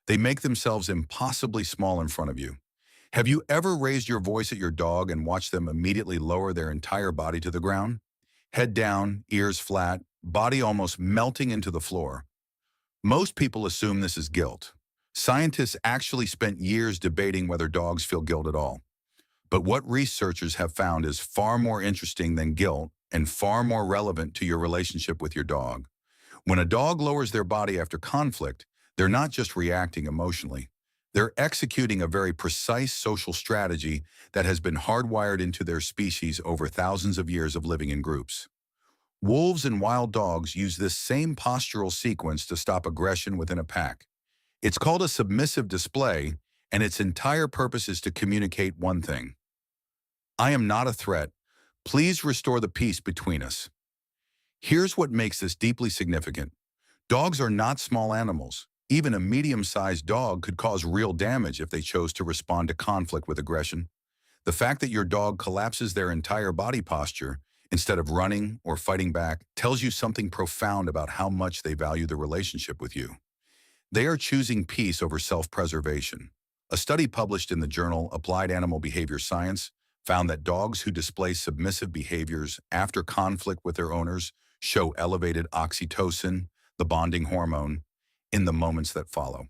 They make themselves impossibly small in front of you. Have you ever raised your voice at your dog and watched them immediately lower their entire body to the ground? Head down, ears flat, body almost melting into the floor. Most people assume this is guilt. Scientists actually spent years debating whether dogs feel guilt at all. But what researchers have found is far more interesting than guilt and far more relevant to your relationship with your dog. When a dog lowers their body after conflict, they're not just reacting emotionally. They're executing a very precise social strategy that has been hardwired into their species over thousands of years of living in groups. Wolves and wild dogs use this same postural sequence to stop aggression within a pack. It's called a submissive display, and its entire purpose is to communicate one thing: I am not a threat. Please restore the peace between us. Here's what makes this deeply significant. Dogs are not small animals. Even a medium-sized dog could cause real damage if they chose to respond to conflict with aggression. The fact that your dog collapses their entire body posture instead of running or fighting back tells you something profound about how much they value the relationship with you. They are choosing peace over self-preservation. A study published in the journal Applied Animal Behavior Science found that dogs who display submissive behaviors after conflict with their owners show elevated oxytocin, the bonding hormone, in the moments that follow.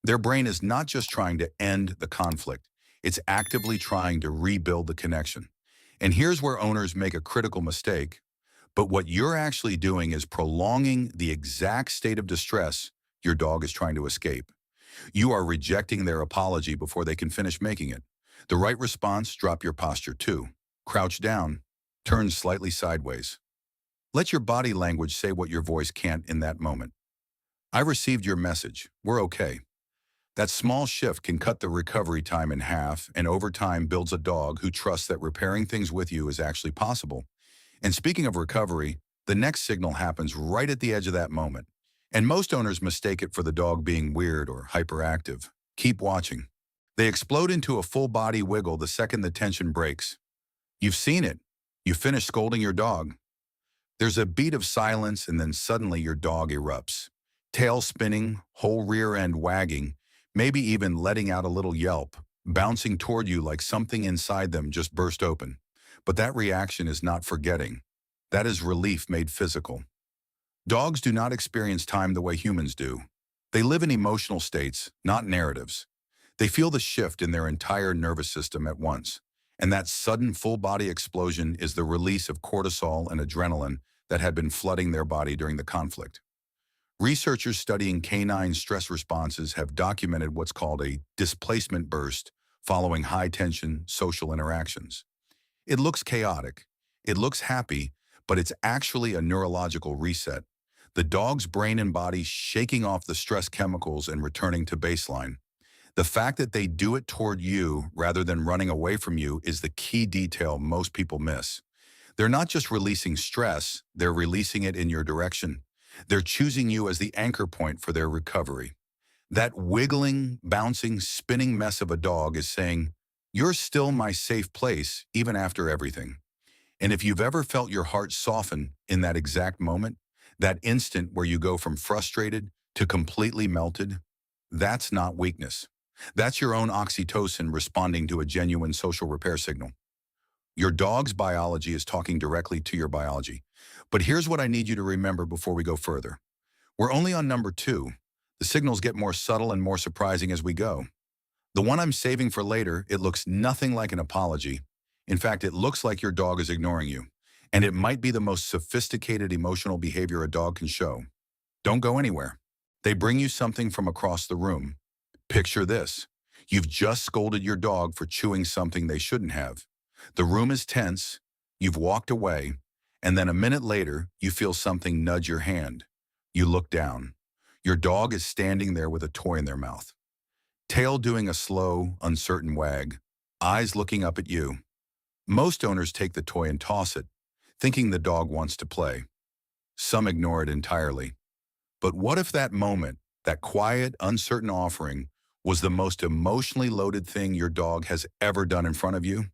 Their brain is not just trying to end the conflict, it's actively trying to rebuild the connection. And here's where owners make a critical mistake. But what you're actually doing is prolonging the exact state of distress your dog is trying to escape. You are rejecting their apology before they can finish making it. The right response: drop your posture too. Crouch down, turn slightly sideways. Let your body language say what your voice can't in that moment. I received your message. We're okay. That small shift can cut the recovery time in half, and over time builds a dog who trusts that repairing things with you is actually possible. And speaking of recovery, the next signal happens right at the edge of that moment. And most owners mistake it for the dog being weird or hyperactive. Keep watching. They explode into a full body wiggle the second the tension breaks. You've seen it. You finish scolding your dog. There's a beat of silence, and then suddenly your dog erupts. Tail spinning, whole rear end wagging, maybe even letting out a little yelp, bouncing toward you like something inside them just burst open. But that reaction is not forgetting. That is relief made physical. Dogs do not experience time the way humans do. They live in emotional states, not narratives. They feel the shift in their entire nervous system at once. And that sudden full-body explosion is the release of cortisol and adrenaline that had been flooding their body during the conflict. Researchers studying canine stress responses have documented what's called a displacement burst following high-tension social interactions. It looks chaotic, it looks happy, but it's actually a neurological reset. The dog's brain and body shaking off the stress chemicals and returning to baseline. The fact that they do it toward you rather than running away from you is the key detail most people miss. They're not just releasing stress, they're releasing it in your direction. They're choosing you as the anchor point for their recovery. That wiggling, bouncing, spinning mess of a dog is saying, "You're still my safe place, even after everything." And if you've ever felt your heart soften in that exact moment, that instant where you go from frustrated to completely melted, that's not weakness. That's your own oxytocin responding to a genuine social repair signal. Your dog's biology is talking directly to your biology. But here's what I need you to remember before we go further. We're only on number 2. The signals get more subtle and more surprising as we go. The one I'm saving for later, it looks nothing like an apology. In fact, it looks like your dog is ignoring you. And it might be the most sophisticated emotional behavior a dog can show. Don't go anywhere. They bring you something from across the room. Picture this. You've just scolded your dog for chewing something they shouldn't have. The room is tense, you've walked away, and then a minute later, you feel something nudge your hand. You look down. Your dog is standing there with a toy in their mouth. Tail doing a slow, uncertain wag, eyes looking up at you. Most owners take the toy and toss it, thinking the dog wants to play. Some ignore it entirely. But what if that moment, that quiet, uncertain offering, was the most emotionally loaded thing your dog has ever done in front of you?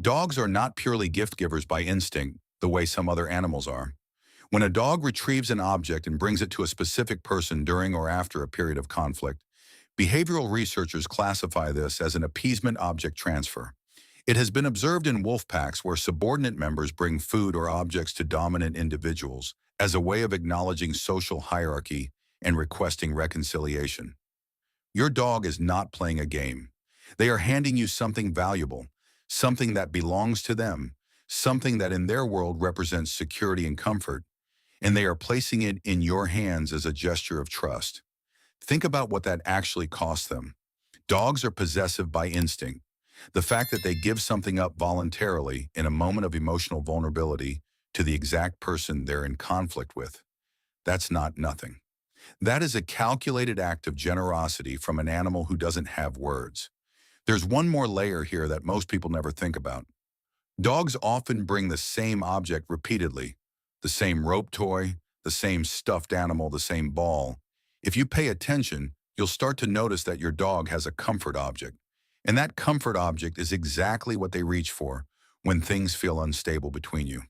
Dogs are not purely gift givers by instinct, the way some other animals are. When a dog retrieves an object and brings it to a specific person during or after a period of conflict, Behavioral researchers classify this as an appeasement object transfer. It has been observed in wolf packs where subordinate members bring food or objects to dominant individuals as a way of acknowledging social hierarchy and requesting reconciliation. Your dog is not playing a game. They are handing you something valuable, something that belongs to them, something that in their world represents security and comfort, and they are placing it in your hands as a gesture of trust. Think about what that actually costs them. Dogs are possessive by instinct. The fact that they give something up voluntarily in a moment of emotional vulnerability to the exact person they're in conflict with, that's not nothing. That is a calculated act of generosity from an animal who doesn't have words. There's one more layer here that most people never think about. Dogs often bring the same object repeatedly, the same rope toy, the same stuffed animal, the same ball. If you pay attention, you'll start to notice that your dog has a comfort object. And that comfort object is exactly what they reach for when things feel unstable between you.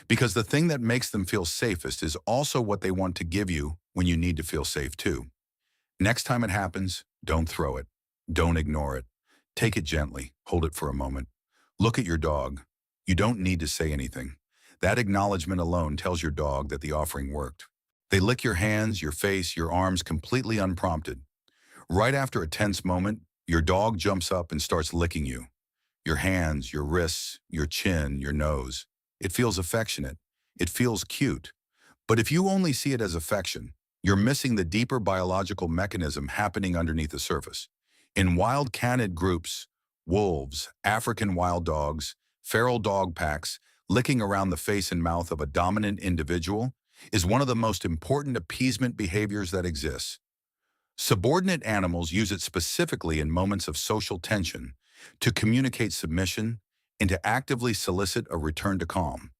Because the thing that makes them feel safest is also what they want to give you when you need to feel safe too. Next time it happens, don't throw it. Don't ignore it. Take it gently. Hold it for a moment. Look at your dog. You don't need to say anything. That acknowledgement alone tells your dog that the offering worked. They lick your hands, your face, your arms completely unprompted. Right after a tense moment, your dog jumps up and starts licking you. Your hands, your wrists, your chin, your nose. It feels affectionate. It feels cute. But if you only see it as affection, you're missing the deeper biological mechanism happening underneath the surface. In wild canid groups, wolves, African wild dogs, feral dog packs, licking around the face and mouth of a dominant individual is one of the most important appeasement behaviors that exists. Subordinate animals use it specifically in moments of social tension to communicate submission and to actively solicit a return to calm.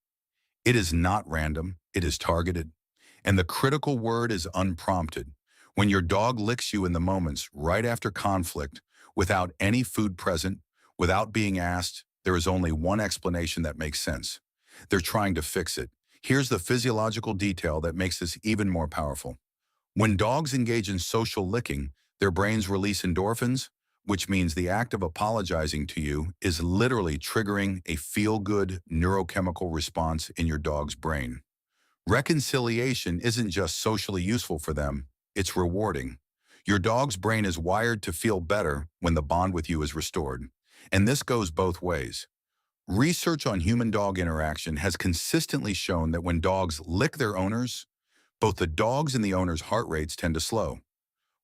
It is not random, it is targeted. And the critical word is unprompted. When your dog licks you in the moments right after conflict, without any food present, without being asked, there is only one explanation that makes sense. They're trying to fix it. Here's the physiological detail that makes this even more powerful. When dogs engage in social licking, their brains release endorphins, which means the act of apologizing to you is literally triggering a feel-good neurochemical response in your dog's brain. Reconciliation isn't just socially useful for them, it's rewarding. Your dog's brain is wired to feel better when the bond with you is restored. And this goes both ways. Research on human-dog interaction has consistently shown that when dogs lick their owners, both the dog's and the owner's heart rates tend to slow.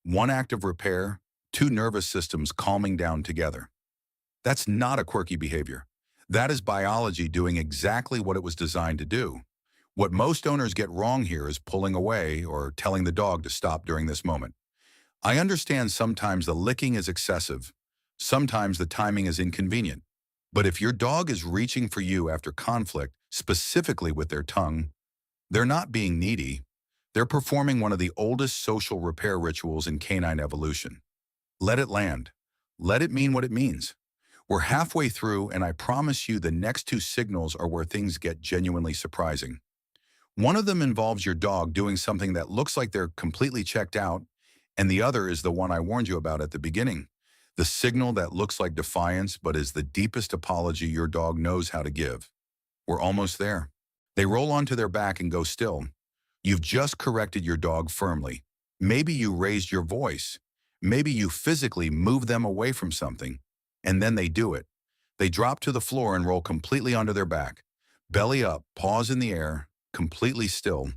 One act of repair, two nervous systems calming down together. That's not a quirky behavior. That is biology doing exactly what it was designed to do. What most owners get wrong here is pulling away or telling the dog to stop during this moment. I understand sometimes the licking is excessive. Sometimes the timing is inconvenient. But if your dog is reaching for you after conflict, specifically with their tongue, they're not being needy. They're performing one of the oldest social repair rituals in canine evolution. Let it land. Let it mean what it means. We're halfway through, and I promise you the next two signals are where things get genuinely surprising. One of them involves your dog doing something that looks like they're completely checked out, and the other is the one I warned you about at the beginning. The signal that looks like defiance but is the deepest apology your dog knows how to give. We're almost there. They roll onto their back and go still. You've just corrected your dog firmly. Maybe you raised your voice. Maybe you physically moved them away from something, and then they do it. They drop to the floor and roll completely onto their back. Belly up, paws in the air, completely still.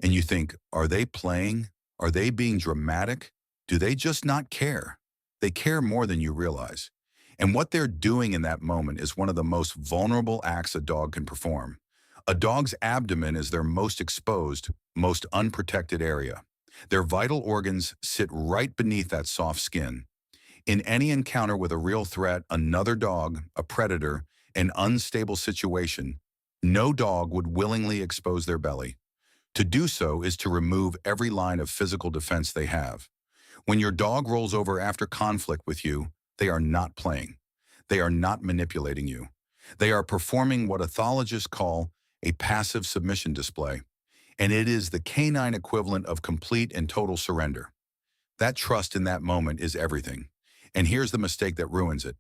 And you think, are they playing? Are they being dramatic? Do they just not care? They care more than you realize. And what they're doing in that moment is one of the most vulnerable acts a dog can perform. A dog's abdomen is their most exposed, most unprotected area. Their vital organs sit right beneath that soft skin. In any encounter with a real threat, another dog, a predator, an unstable situation, no dog would willingly expose their belly. To do so is to remove every line of physical defense they have. When your dog rolls over after conflict with you, they are not playing. They are not manipulating you. They are performing what ethologists call a passive submission display, and it is the canine equivalent of complete and total surrender. That trust in that moment is everything. And here's the mistake that ruins it.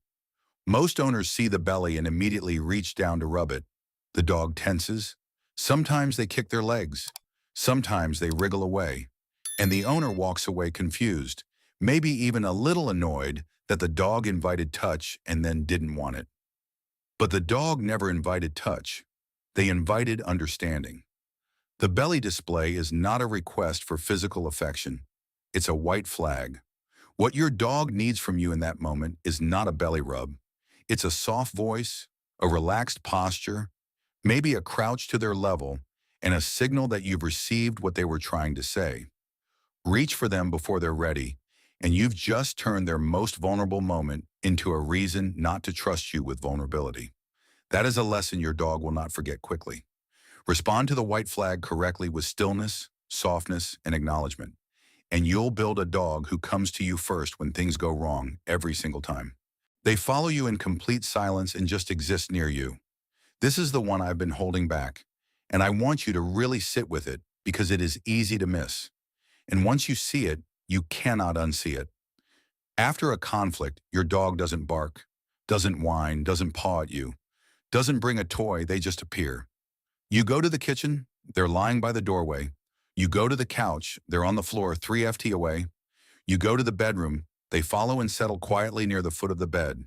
Most owners see the belly and immediately reach down to rub it. The dog tenses. Sometimes they kick their legs. Sometimes they wriggle away. And the owner walks away confused, maybe even a little annoyed that the dog invited touch and then didn't want it. But the dog never invited touch. They invited understanding. The belly display is not a request for physical affection. It's a white flag. What your dog needs from you in that moment is not a belly rub. It's a soft voice, a relaxed posture, maybe a crouch to their level, and a signal that you've received what they were trying to say. Reach for them before they're ready, and you've just turned their most vulnerable moment into a reason not to trust you with vulnerability. That is a lesson your dog will not forget quickly. Respond to the white flag correctly with stillness, softness, and acknowledgement, and you'll build a dog who comes to you first when things go wrong every single time. They follow you in complete silence and just exist near you. This is the one I've been holding back, and I want you to really sit with it because it is easy to miss. And once you see it, you cannot unsee it. After a conflict, your dog doesn't bark, doesn't whine, doesn't paw at you, doesn't bring a toy, they just appear. You go to the kitchen, they're lying by the doorway. You go to the couch, they're on the floor 3 ft away. You go to the bedroom, they follow and settle quietly near the foot of the bed.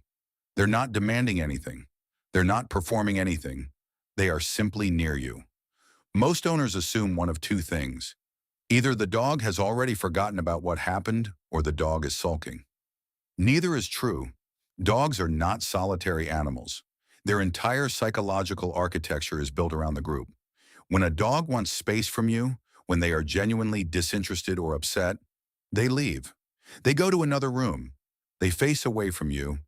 They're not demanding anything. They're not performing anything. They are simply near you. Most owners assume one of two things. Either the dog has already forgotten about what happened or the dog is sulking. Neither is true. Dogs are not solitary animals. Their entire psychological architecture is built around the group. When a dog wants space from you, when they are genuinely disinterested or upset, they leave. They go to another room. They face away from you.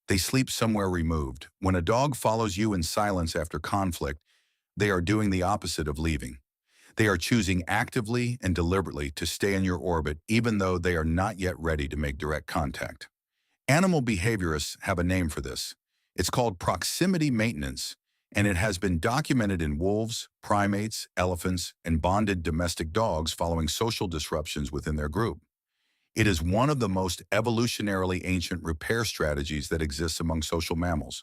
They sleep somewhere removed. When a dog follows you in silence after conflict, they are doing the opposite of leaving. They are choosing actively and deliberately to stay in your orbit even though they are not yet ready to make direct contact. Animal behaviorists have a name for this. It's called proximity maintenance, and it has been documented in wolves, primates, elephants, and bonded domestic dogs following social disruptions within their group. It is one of the most evolutionarily ancient repair strategies that exists among social mammals,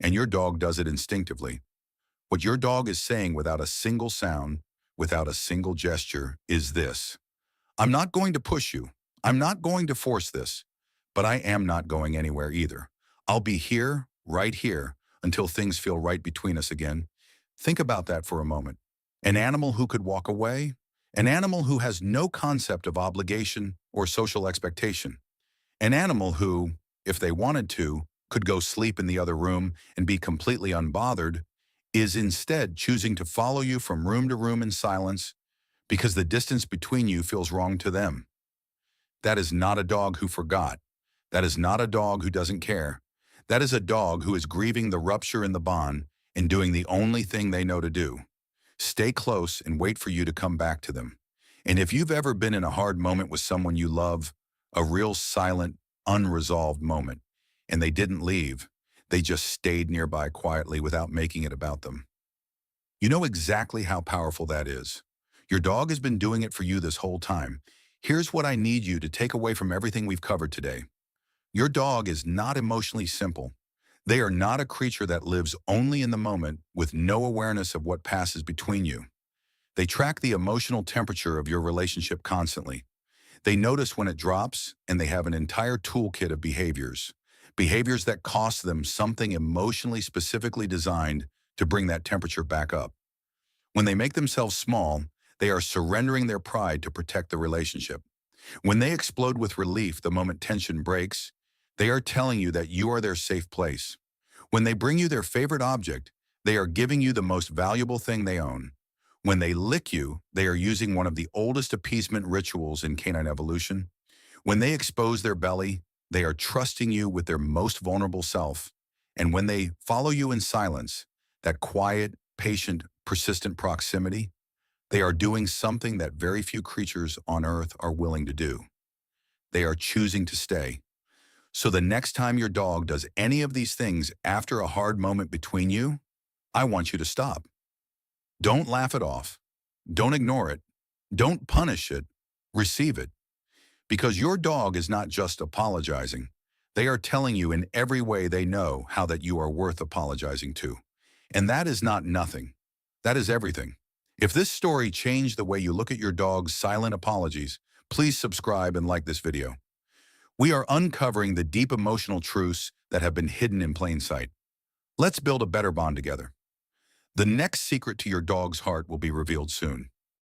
and your dog does it instinctively. What your dog is saying without a single sound, without a single gesture, is this: I'm not going to push you. I'm not going to force this, but I am not going anywhere either. I'll be here, right here, until things feel right between us again. Think about that for a moment. An animal who could walk away, an animal who has no concept of obligation or social expectation, an animal who, if they wanted to, could go sleep in the other room and be completely unbothered, is instead choosing to follow you from room to room in silence because the distance between you feels wrong to them. That is not a dog who forgot. That is not a dog who doesn't care. That is a dog who is grieving the rupture in the bond and doing the only thing they know to do. Stay close and wait for you to come back to them. And if you've ever been in a hard moment with someone you love, a real silent, unresolved moment, and they didn't leave, they just stayed nearby quietly without making it about them. You know exactly how powerful that is. Your dog has been doing it for you this whole time. Here's what I need you to take away from everything we've covered today. Your dog is not emotionally simple. They are not a creature that lives only in the moment with no awareness of what passes between you. They track the emotional temperature of your relationship constantly. They notice when it drops, and they have an entire toolkit of behaviors. Behaviors that cost them something emotionally specifically designed to bring that temperature back up. When they make themselves small, they are surrendering their pride to protect the relationship. When they explode with relief the moment tension breaks, they are telling you that you are their safe place. When they bring you their favorite object, they are giving you the most valuable thing they own. When they lick you, they are using one of the oldest appeasement rituals in canine evolution. When they expose their belly, they are trusting you with their most vulnerable self. And when they follow you in silence, that quiet, patient, persistent proximity, they are doing something that very few creatures on Earth are willing to do. They are choosing to stay. So the next time your dog does any of these things after a hard moment between you, I want you to stop. Don't laugh it off. Don't ignore it. Don't punish it. Receive it. Because your dog is not just apologizing. They are telling you in every way they know how that you are worth apologizing to. And that is not nothing. That is everything. If this story changed the way you look at your dog's silent apologies, please subscribe and like this video. We are uncovering the deep emotional truths that have been hidden in plain sight. Let's build a better bond together. The next secret to your dog's heart will be revealed soon.